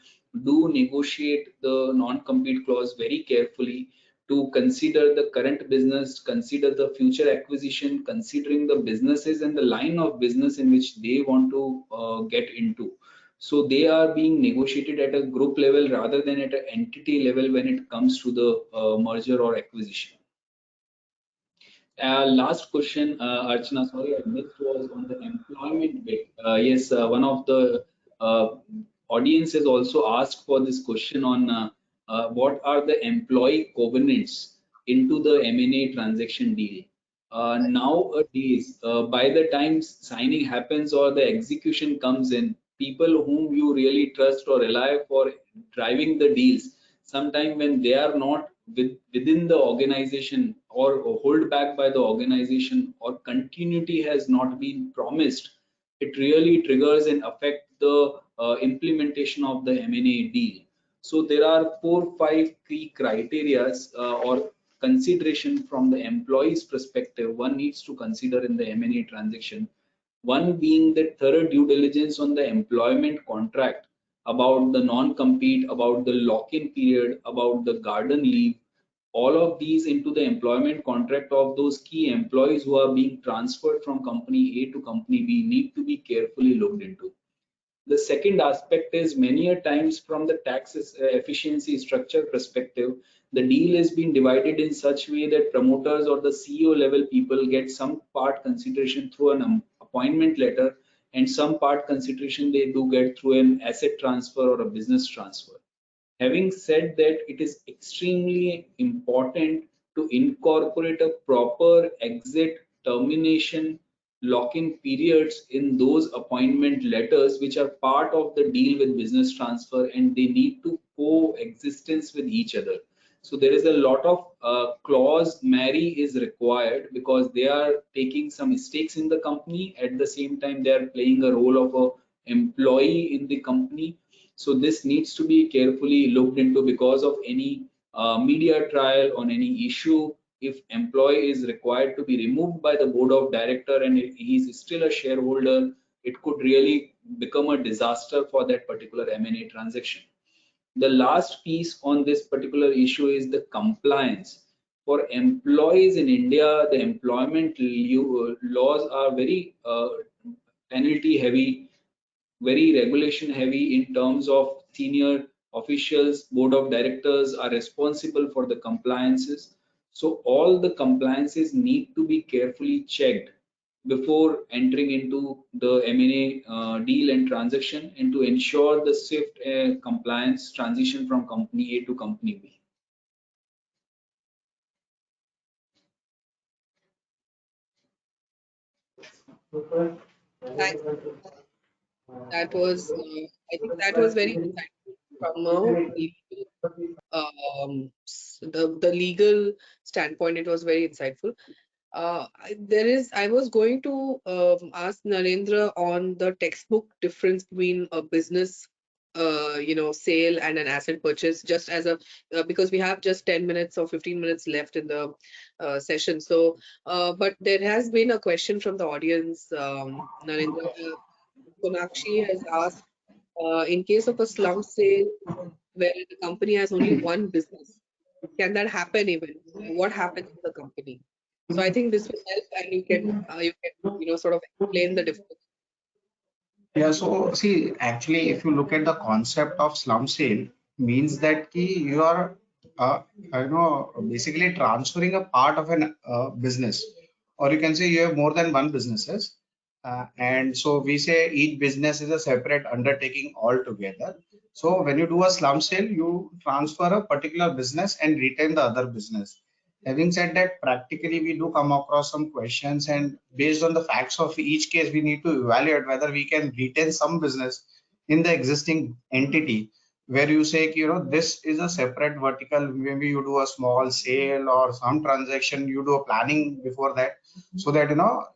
do negotiate the non-compete clause very carefully, to consider the current business, consider the future acquisition, considering the businesses and the line of business in which they want to get into. So they are being negotiated at a group level rather than at an entity level when it comes to the merger or acquisition. Last question, Archana, sorry I missed, was on the employment bit. Yes, one of the audience has also asked for this question on what are the employee covenants into the M&A transaction deal. Nowadays, by the time signing happens or the execution comes in, people whom you really trust or rely for driving the deals, sometimes when they are not within the organization, or hold back by the organization, or continuity has not been promised, it really triggers and affect the implementation of the M&A deal. So there are 4-5 key criteria or consideration from the employee's perspective one needs to consider in the M&A transaction. One being the thorough due diligence on the employment contract, about the non-compete, about the lock-in period, about the garden leave, all of these into the employment contract of those key employees who are being transferred from company A to company B need to be carefully looked into. The second aspect is, many a times from the tax efficiency structure perspective, the deal is being divided in such way that promoters or the CEO level people get some part consideration through an appointment letter, and some part consideration they do get through an asset transfer or a business transfer. Having said that, it is extremely important to incorporate a proper exit, termination, lock-in periods in those appointment letters, which are part of the deal with business transfer, and they need to coexistence with each other. So there is a lot of clause marry is required, because they are taking some stakes in the company. At the same time, they are playing a role of a employee in the company. So this needs to be carefully looked into, because of any media trial on any issue. If employee is required to be removed by the board of director and he is still a shareholder, it could really become a disaster for that particular M&A transaction. The last piece on this particular issue is the compliance. For employees in India, the employment laws are very penalty heavy, very regulation heavy in terms of senior officials. Board of directors are responsible for the compliances. So all the compliances need to be carefully checked before entering into the M&A deal and transaction, and to ensure the swift compliance transition from company A to company B. Thanks. That was, I think that was very insightful from a legal, the legal standpoint. It was very insightful. I was going to ask Narendra on the textbook difference between a business, sale and an asset purchase, just as a, because we have just 10 minutes or 15 minutes left in the session. So, but there has been a question from the audience, Narendra. Sonakshi has asked, in case of a slump sale where the company has only one business, can that happen even? What happens to the company? So I think this will help, and you can sort of explain the difference. Yeah, so see, actually, if you look at the concept of slum sale, means that you are, basically transferring a part of an business, or you can say you have more than one businesses, and so we say each business is a separate undertaking altogether. So when you do a slum sale, you transfer a particular business and retain the other business. Having said that, practically we do come across some questions, and based on the facts of each case, we need to evaluate whether we can retain some business in the existing entity. Where you say, this is a separate vertical. Maybe you do a small sale or some transaction, you do a planning before that, so that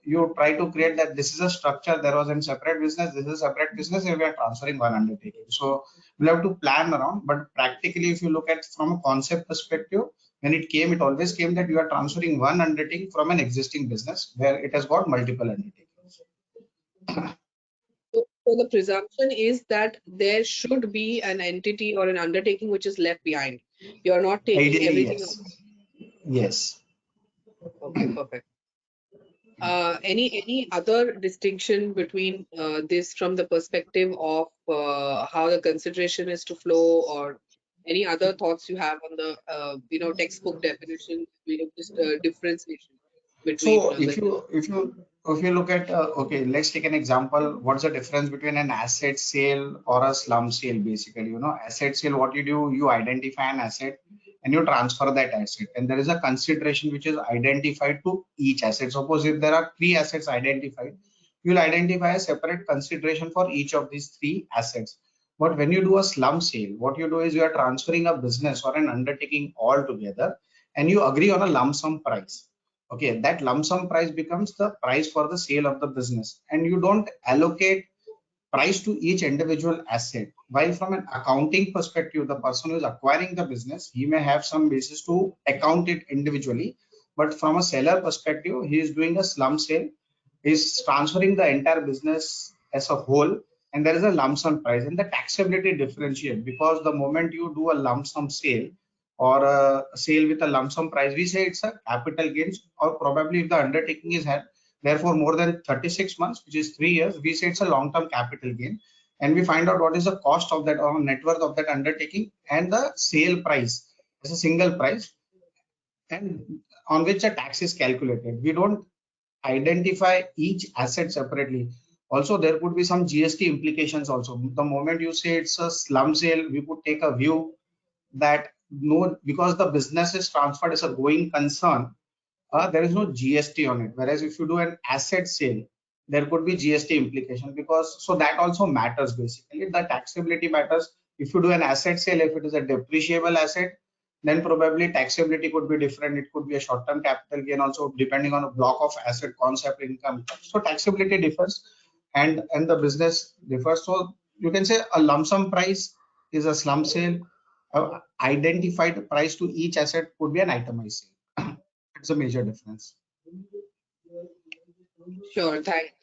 you try to create that this is a structure. There was a separate business, this is a separate business, and we are transferring one undertaking. So we'll have to plan around, but practically, if you look at from a concept perspective, when it always came that you are transferring one undertaking from an existing business where it has got multiple undertakings. So the presumption is that there should be an entity or an undertaking which is left behind. You are not taking Ideally, everything yes. out. Yes. Okay, perfect. Any other distinction between this from the perspective of how the consideration is to flow, or any other thoughts you have on the textbook definition, just differentiation between So if you look at okay, let's take an example. What's the difference between an asset sale or a slum sale? Basically, asset sale, what you do, you identify an asset and you transfer that asset, and there is a consideration which is identified to each asset. Suppose if there are three assets identified, you'll identify a separate consideration for each of these three assets. But when you do a slum sale, what you do is you are transferring a business or an undertaking all together, and you agree on a lump sum price. Okay, that lump sum price becomes the price for the sale of the business, and you don't allocate price to each individual asset. While from an accounting perspective, the person who is acquiring the business, he may have some basis to account it individually, but from a seller perspective, he is doing a slump sale, is transferring the entire business as a whole, and there is a lump sum price, and the taxability differentiate, because the moment you do a lump sum sale or a sale with a lump sum price, we say it's a capital gains, or probably if the undertaking is had therefore more than 36 months, which is 3 years, we say it's a long-term capital gain, and we find out what is the cost of that or net worth of that undertaking and the sale price as a single price, and on which a tax is calculated. We don't identify each asset separately. Also, there could be some GST implications also. The moment you say it's a slum sale, we could take a view that no, because the business is transferred as a going concern, there is no GST on it. Whereas if you do an asset sale, there could be GST implication, because so that also matters. Basically, the taxability matters. If you do an asset sale, if it is a depreciable asset, then probably taxability could be different. It could be a short-term capital gain also, depending on a block of asset concept income. So taxability differs, and the business differs. So you can say a lump sum price is a slump sale. Identified price to each asset could be an itemized sale. It's a major difference. Sure.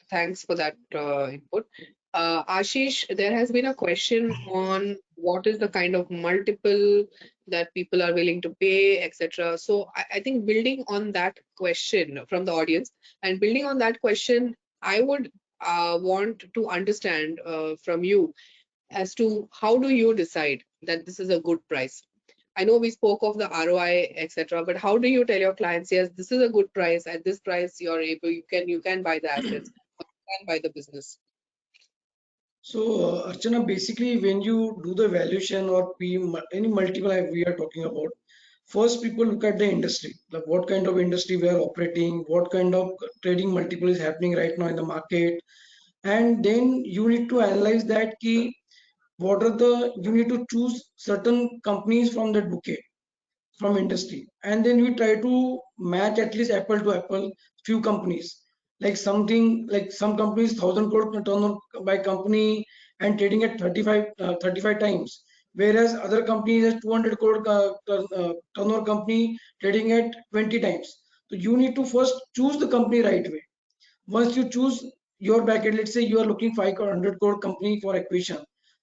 Thanks for that input. Ashish, there has been a question on what is the kind of multiple that people are willing to pay, etc. So I think building on that question from the audience, and building on that question, I would want to understand from you as to how do you decide that this is a good price? I know we spoke of the ROI, etc., but how do you tell your clients, yes, this is a good price, at this price you're able, you can buy the assets, or you can buy the business. So, Archana, basically, when you do the valuation or any multiple we are talking about, first people look at the industry, like what kind of industry we are operating, what kind of trading multiple is happening right now in the market, and then you need to analyze that key. You need to choose certain companies from that bouquet. from industry, and then we try to match at least apple to apple few companies, like something like some companies 1,000 crore turnover by company and trading at 35 times, whereas other companies has 200 crore turnover company trading at 20 times. So you need to first choose the company right way. Once you choose your bracket, let's say you are looking 500 crore company for acquisition,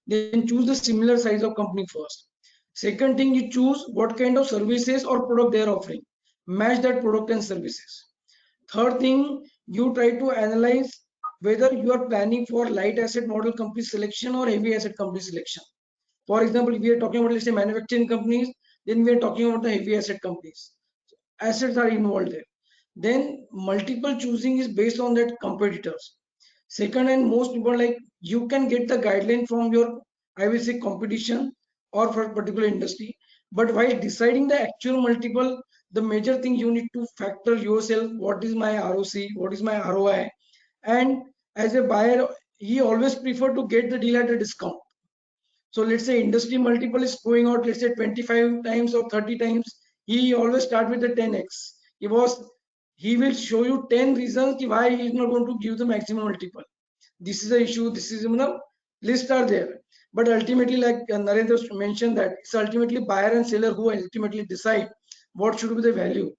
then choose the similar size of company first. Second thing, you choose what kind of services or product they are offering, match that product and services. Third thing, you try to analyze whether you are planning for light asset model company selection or heavy asset company selection. For example, if we are talking about, let's say, manufacturing companies, then we are talking about the heavy asset companies. Assets are involved there. Then multiple choosing is based on that competitors. Second and most important, like you can get the guideline from your, I will say, competition or for a particular industry. But while deciding the actual multiple, the major thing you need to factor yourself: what is my ROC, what is my ROI, and as a buyer, he always prefer to get the deal at a discount. So let's say industry multiple is going out, let's say 25 times or 30 times. He always start with the 10x. He will show you 10 reasons why he is not going to give the maximum multiple. This is the issue. This is, list are there. But ultimately, like Narendra mentioned, that it's ultimately buyer and seller who ultimately decide what should be the value.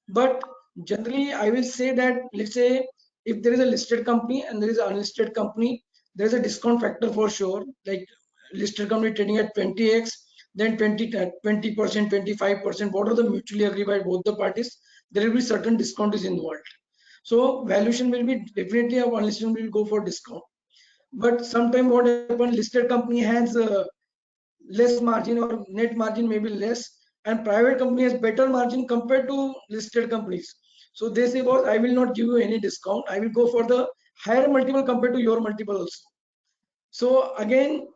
But generally, I will say that, let's say if there is a listed company and there is an unlisted company, there is a discount factor for sure. Like listed company trading at 20x, then 20%, 25%, what are the mutually agreed by both the parties, there will be certain discount is involved. So valuation will be definitely a unlisted will go for discount. But sometimes what happens, listed company has less margin or net margin may be less, and private company has better margin compared to listed companies. So they say, boss, I will not give you any discount. I will go for the higher multiple compared to your multiple also. So again,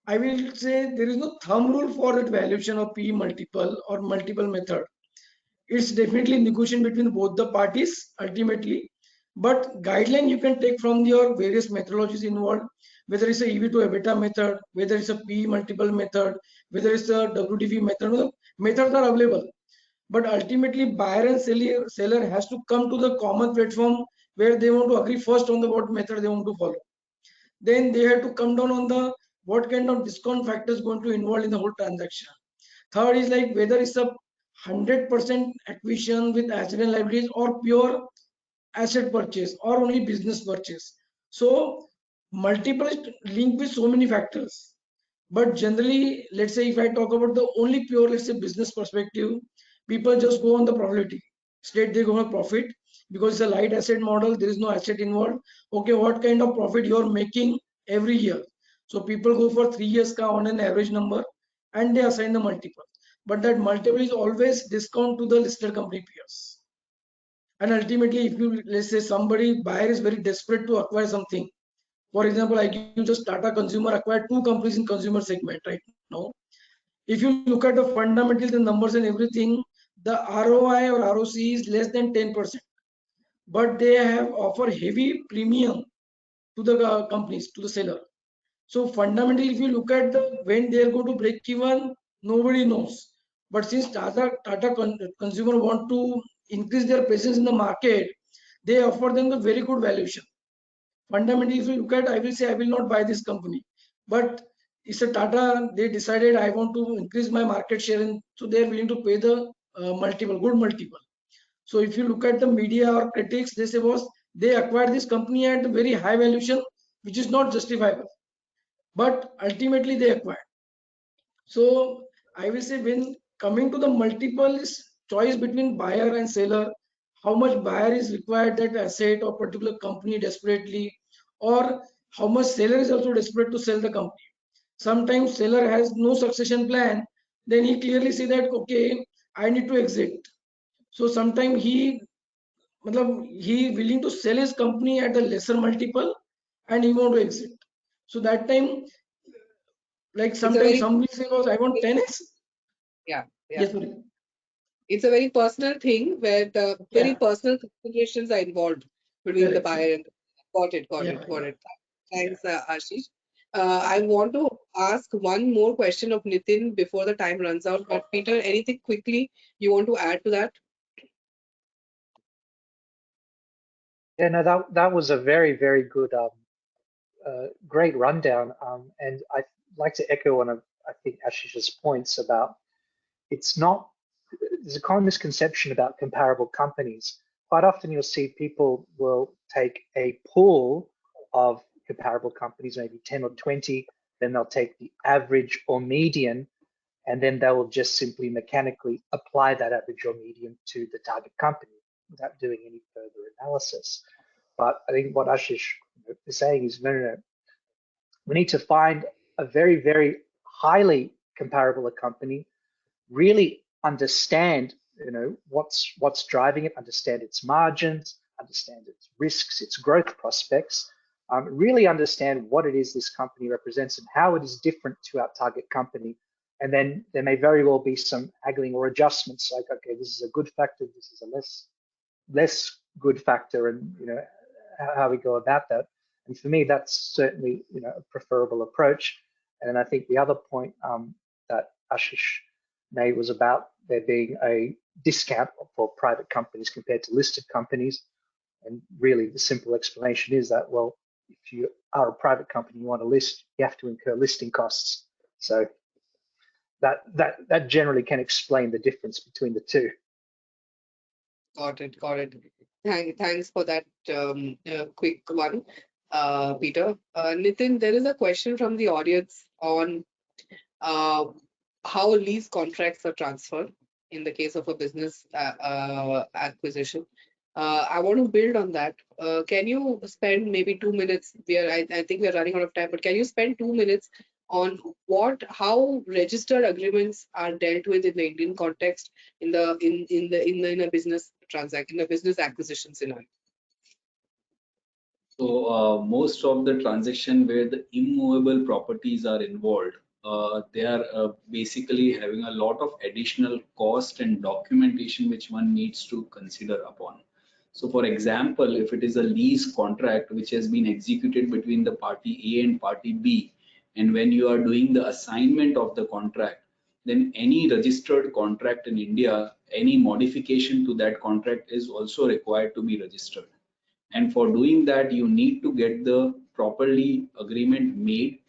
I will say there is no thumb rule for that valuation of P multiple or multiple method. It's definitely negotiation between both the parties ultimately, but guideline you can take from your various methodologies involved, whether it's a EV to EBITDA method, whether it's a P multiple method, whether it's a WDV method. Methods are available, but ultimately buyer and seller has to come to the common platform where they want to agree first on the what method they want to follow. Then they have to come down on the what kind of discount factors going to involve in the whole transaction. Third is like whether it's a 100% acquisition with asset and liabilities or pure asset purchase or only business purchase. So multiple is linked with so many factors. But generally, let's say if I talk about the only pure, let's say, business perspective, people just go on the probability. Straight they go on profit because it's a light asset model. There is no asset involved. Okay, what kind of profit you are making every year? So people go for 3 years on an average number and they assign the multiple. But that multiple is always discount to the listed company peers. And ultimately, if you, let's say, somebody buyer is very desperate to acquire something. For example, I give just Tata Consumer acquired 2 companies in consumer segment right now. If you look at the fundamentals, the numbers and everything, the ROI or ROC is less than 10%. But they have offer heavy premium to the companies, to the seller. So fundamentally, if you look at the when they are going to break even, nobody knows. But since Tata Consumer want to increase their presence in the market, they offer them the very good valuation. Fundamentally, if you look at, I will say I will not buy this company, but it's a Tata. They decided I want to increase my market share, and so they are willing to pay the multiple, good multiple. So if you look at the media or critics, they say was they acquired this company at a very high valuation, which is not justifiable. But ultimately they acquired. So I will say when coming to the multiple choice between buyer and seller, how much buyer is required that asset or particular company desperately, or how much seller is also desperate to sell the company. Sometimes seller has no succession plan, then he clearly see that okay, I need to exit. So sometimes he willing to sell his company at a lesser multiple and he want to exit. So that time, like It's a sometimes very, some will say, "Oh, I want 10x." yeah, yeah. Yes, sorry. It's a very personal thing where the very Yeah, personal considerations are involved between the correct. buyer and got it, got Yeah, it, got yeah, it. yeah. Thanks, Ashish. I want to ask one more question of Nitin before the time runs out. But Peter, anything quickly you want to add to that? Yeah, no, that was a very, very good, great rundown. And I'd like to echo one of, I think, Ashish's points about it's not, there's a common misconception about comparable companies. Quite often you'll see people will take a pool of comparable companies, maybe 10 or 20, then they'll take the average or median, and then they will just simply mechanically apply that average or median to the target company without doing any further analysis. But I think what Ashish is saying is, no. We need to find a very, very highly comparable company, really understand, what's driving it, understand its margins, understand its risks, its growth prospects, really understand what it is this company represents and how it is different to our target company. And then there may very well be some haggling or adjustments, like, okay, this is a good factor, this is a less good factor, and how we go about that. And for me, that's certainly a preferable approach. And I think the other point that Ashish made was about there being a discount for private companies compared to listed companies. And really, the simple explanation is that, well, if you are a private company, you want to list, you have to incur listing costs. So that generally can explain the difference between the two. Got it. Thanks for that quick one, Peter. Nitin, there is a question from the audience on how lease contracts are transferred in the case of a business acquisition. I want to build on that. Can you spend maybe 2 minutes? I think we are running out of time, but can you spend 2 minutes on how registered agreements are dealt with in the Indian context in a business transaction, in a business acquisition scenario? So most of the transaction where the immovable properties are involved, they are basically having a lot of additional cost and documentation which one needs to consider upon. So for example, if it is a lease contract which has been executed between the party A and party B, and when you are doing the assignment of the contract, then any registered contract in India, any modification to that contract is also required to be registered. And for doing that, you need to get the properly agreement made,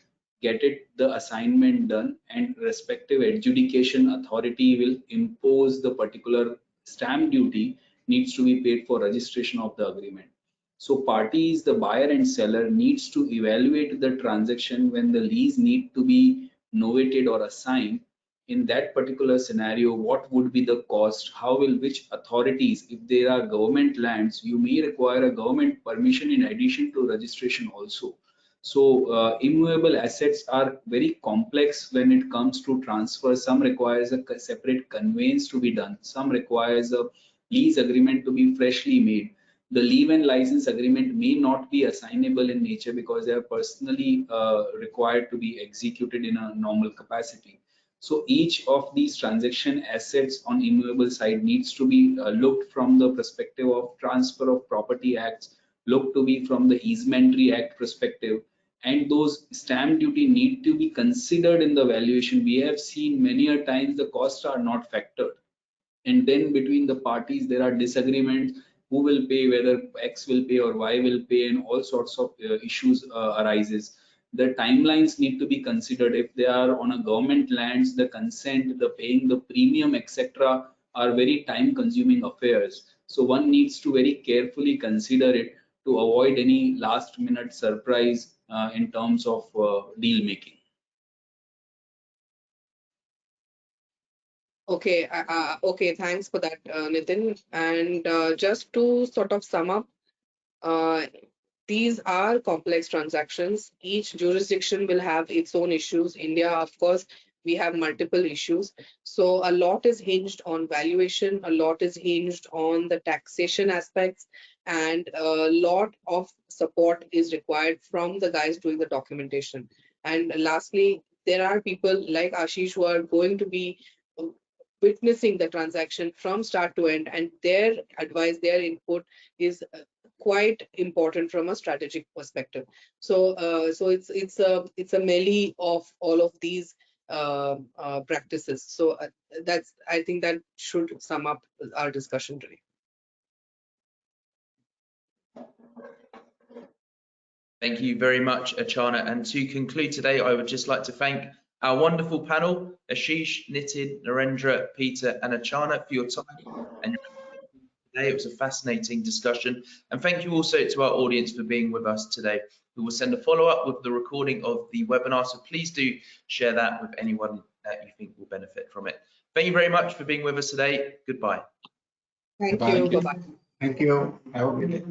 get it the assignment done, and respective adjudication authority will impose the particular stamp duty needs to be paid for registration of the agreement. So parties, the buyer and seller, needs to evaluate the transaction when the lease need to be novated or assigned. In that particular scenario, what would be the cost? How will which authorities, if there are government lands, you may require a government permission in addition to registration also. So immovable assets are very complex when it comes to transfer. Some requires a separate conveyance to be done. Some requires a lease agreement to be freshly made. The leave and license agreement may not be assignable in nature because they are personally required to be executed in a normal capacity. So each of these transaction assets on immovable side needs to be looked from the perspective of Transfer of Property Acts, looked to be from the Easementary Act perspective, and those stamp duty need to be considered in the valuation. We have seen many a times the costs are not factored, and then between the parties there are disagreements who will pay, whether X will pay or Y will pay, and all sorts of issues arises. The timelines need to be considered. If they are on a government lands, the consent, the paying the premium, etc., are very time consuming affairs. So one needs to very carefully consider it to avoid any last minute surprise in terms of deal making. Okay, okay, thanks for that, Nitin. And just to sort of sum up, these are complex transactions. Each jurisdiction will have its own issues. India, of course, we have multiple issues. So a lot is hinged on valuation, a lot is hinged on the taxation aspects, and a lot of support is required from the guys doing the documentation. And lastly, there are people like Ashish who are going to be witnessing the transaction from start to end, and their advice, their input is quite important from a strategic perspective. So it's a melee of all of these practices. So I think that should sum up our discussion today. Thank you very much, Achana. And to conclude today, I would just like to thank our wonderful panel, Ashish, Nitin, Narendra, Peter, and Achana, for your time and your today. It was a fascinating discussion. And thank you also to our audience for being with us today. We will send a follow-up with the recording of the webinar, so please do share that with anyone that you think will benefit from it. Thank you very much for being with us today. Goodbye. Thank you. Bye-bye. Thank you. Have a good day.